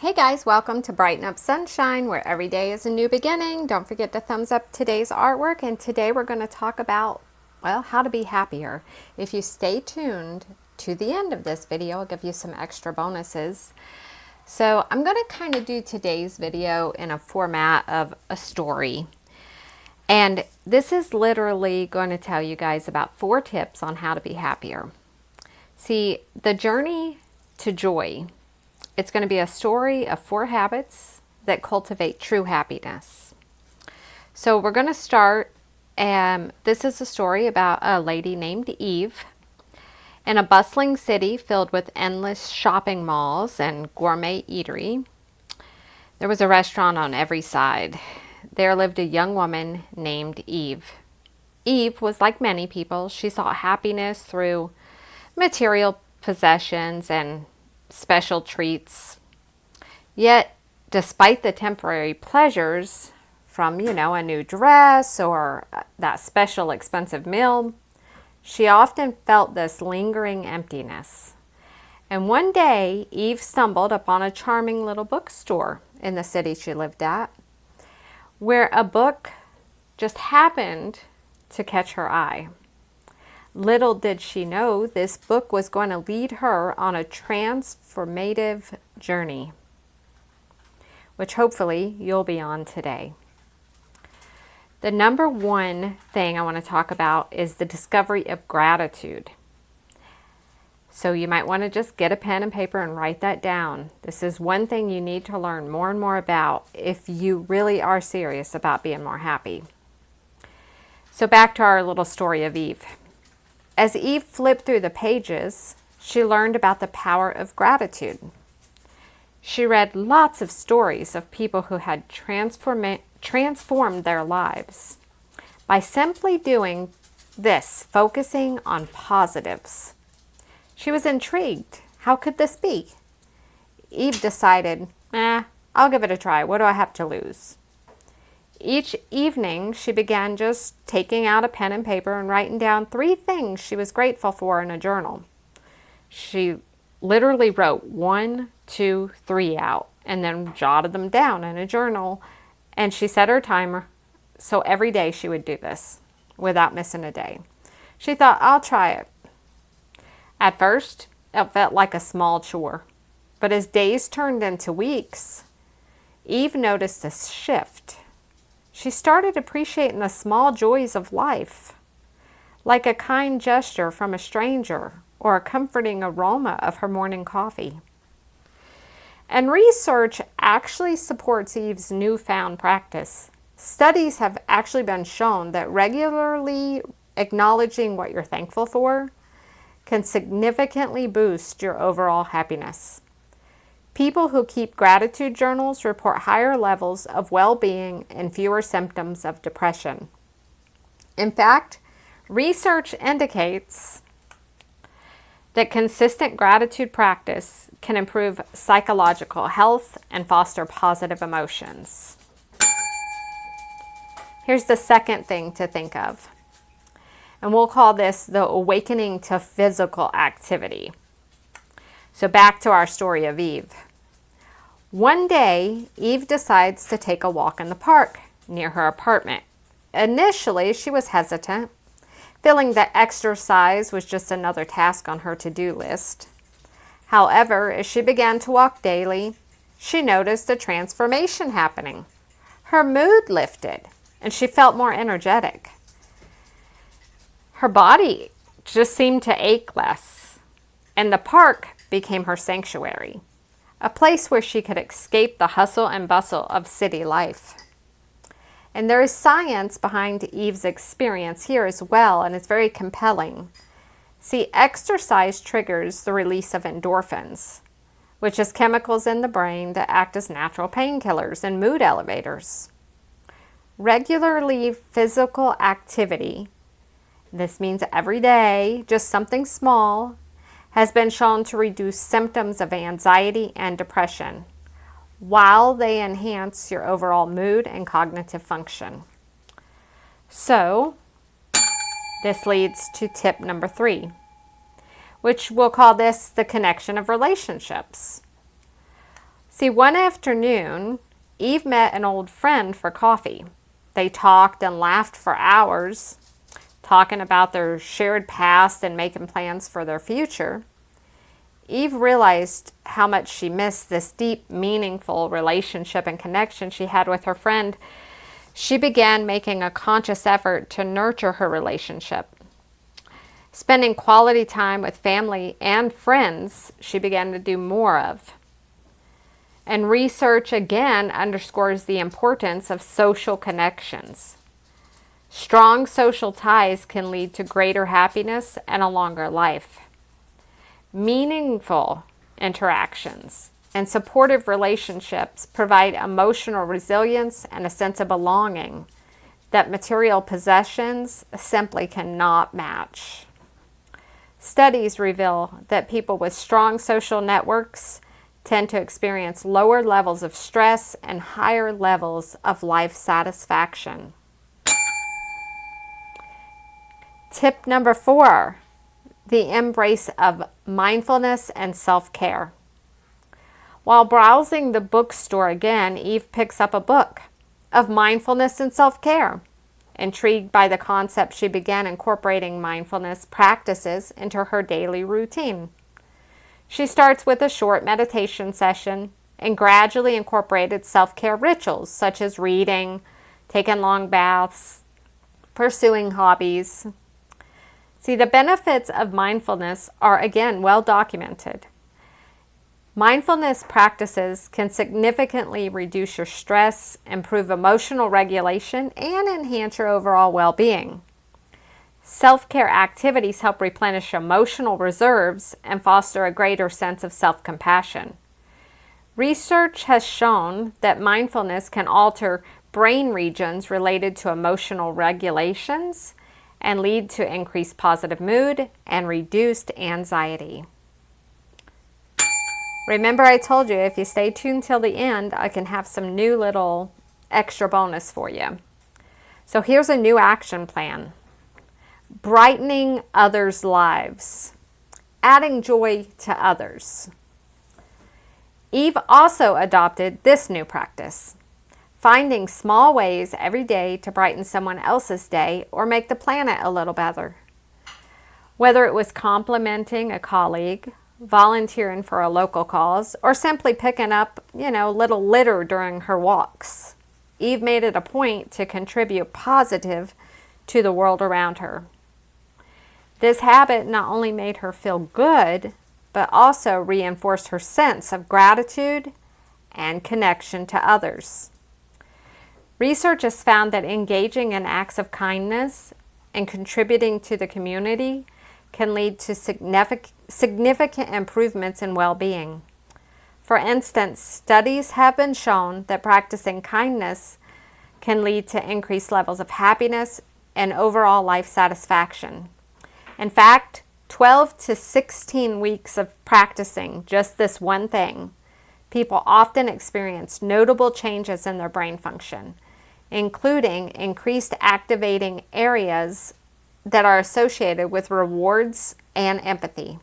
Hey guys, welcome to Brighten Up Sunshine, where every day is a new beginning. Don't forget to thumbs up today's artwork, and today we're going to talk about, well, how to be happier. If you stay tuned to the end of this video, I'll give you some extra bonuses. So I'm going to kind of do today's video in a format of a story. And this is literally going to tell you guys about 4 tips on how to be happier. See, the journey to joy. It's going to be a story of 4 habits that cultivate true happiness. So we're going to start, this is a story about a lady named Eve. In a bustling city filled with endless shopping malls and gourmet eatery, there was a restaurant on every side. There lived a young woman named Eve. Eve was like many people. She sought happiness through material possessions and special treats. Yet, despite the temporary pleasures from, a new dress or that special expensive meal, she often felt this lingering emptiness. And one day, Eve stumbled upon a charming little bookstore in the city she lived at, where a book just happened to catch her eye. Little did she know this book was going to lead her on a transformative journey, which hopefully you'll be on today. The number one thing I want to talk about is the discovery of gratitude. So you might want to just get a pen and paper and write that down. This is one thing you need to learn more and more about if you really are serious about being more happy. So back to our little story of Eve. As Eve flipped through the pages, she learned about the power of gratitude. She read lots of stories of people who had transformed their lives by simply doing this, focusing on positives. She was intrigued. How could this be? Eve decided, I'll give it a try. What do I have to lose? Each evening, she began just taking out a pen and paper and writing down 3 things she was grateful for in a journal. She literally wrote 1, 2, 3 out and then jotted them down in a journal. And she set her timer, so every day she would do this without missing a day. She thought, I'll try it. At first, it felt like a small chore. But as days turned into weeks, Eve noticed a shift. She started appreciating the small joys of life, like a kind gesture from a stranger or a comforting aroma of her morning coffee. And research actually supports Eve's newfound practice. Studies have actually been shown that regularly acknowledging what you're thankful for can significantly boost your overall happiness. People who keep gratitude journals report higher levels of well-being and fewer symptoms of depression. In fact, research indicates that consistent gratitude practice can improve psychological health and foster positive emotions. Here's the second thing to think of, and we'll call this the awakening to physical activity. So back to our story of Eve. One day, Eve decides to take a walk in the park near her apartment. Initially, she was hesitant, feeling that exercise was just another task on her to-do list. However, as she began to walk daily, she noticed a transformation happening. Her mood lifted, and she felt more energetic. Her body just seemed to ache less, and the park became her sanctuary, a place where she could escape the hustle and bustle of city life. And there is science behind Eve's experience here as well, and it's very compelling. See, exercise triggers the release of endorphins, which is chemicals in the brain that act as natural painkillers and mood elevators. Regularly physical activity, this means every day, just something small, has been shown to reduce symptoms of anxiety and depression, while they enhance your overall mood and cognitive function. So, this leads to tip number 3, which we'll call this the connection of relationships. See, one afternoon, Eve met an old friend for coffee. They talked and laughed for hours, talking about their shared past and making plans for their future. Eve realized how much she missed this deep, meaningful relationship and connection she had with her friend. She began making a conscious effort to nurture her relationship. Spending quality time with family and friends, she began to do more of. And research again underscores the importance of social connections. Strong social ties can lead to greater happiness and a longer life. Meaningful interactions and supportive relationships provide emotional resilience and a sense of belonging that material possessions simply cannot match. Studies reveal that people with strong social networks tend to experience lower levels of stress and higher levels of life satisfaction. Tip number 4, the embrace of mindfulness and self-care. While browsing the bookstore again, Eve picks up a book of mindfulness and self-care. Intrigued by the concept, she began incorporating mindfulness practices into her daily routine. She starts with a short meditation session and gradually incorporated self-care rituals such as reading, taking long baths, pursuing hobbies. See, the benefits of mindfulness are again well documented. Mindfulness practices can significantly reduce your stress, improve emotional regulation, and enhance your overall well-being. Self-care activities help replenish emotional reserves and foster a greater sense of self-compassion. Research has shown that mindfulness can alter brain regions related to emotional regulations and lead to increased positive mood and reduced anxiety. Remember, I told you if you stay tuned till the end, I can have some new little extra bonus for you. So here's a new action plan. Brightening others' lives. Adding joy to others. Eve also adopted this new practice. Finding small ways every day to brighten someone else's day or make the planet a little better. Whether it was complimenting a colleague, volunteering for a local cause, or simply picking up, little litter during her walks, Eve made it a point to contribute positive to the world around her. This habit not only made her feel good, but also reinforced her sense of gratitude and connection to others. Research has found that engaging in acts of kindness and contributing to the community can lead to significant improvements in well-being. For instance, studies have been shown that practicing kindness can lead to increased levels of happiness and overall life satisfaction. In fact, 12 to 16 weeks of practicing just this one thing, people often experience notable changes in their brain function, including increased activating areas that are associated with rewards and empathy.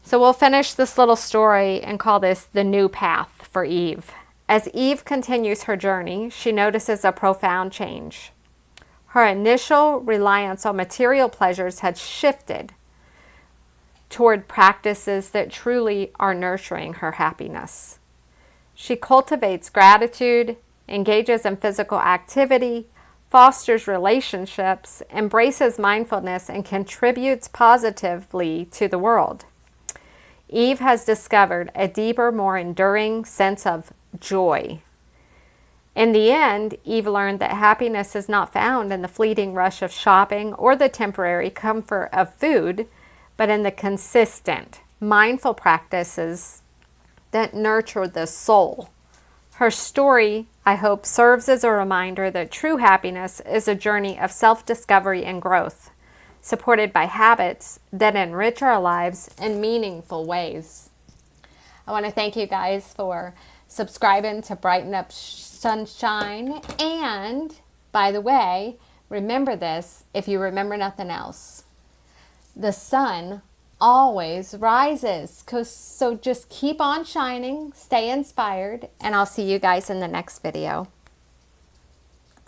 So we'll finish this little story and call this the new path for Eve. As Eve continues her journey, she notices a profound change. Her initial reliance on material pleasures had shifted toward practices that truly are nurturing her happiness. She cultivates gratitude, engages in physical activity, fosters relationships, embraces mindfulness, and contributes positively to the world. Eve has discovered a deeper, more enduring sense of joy. In the end, Eve learned that happiness is not found in the fleeting rush of shopping or the temporary comfort of food, but in the consistent, mindful practices that nurture the soul. Her story, I hope, serves as a reminder that true happiness is a journey of self-discovery and growth, supported by habits that enrich our lives in meaningful ways. I want to thank you guys for subscribing to Brighten-Up-Sunshine. And, by the way, remember this, if you remember nothing else. The sun always rises. So just keep on shining, stay inspired, and I'll see you guys in the next video.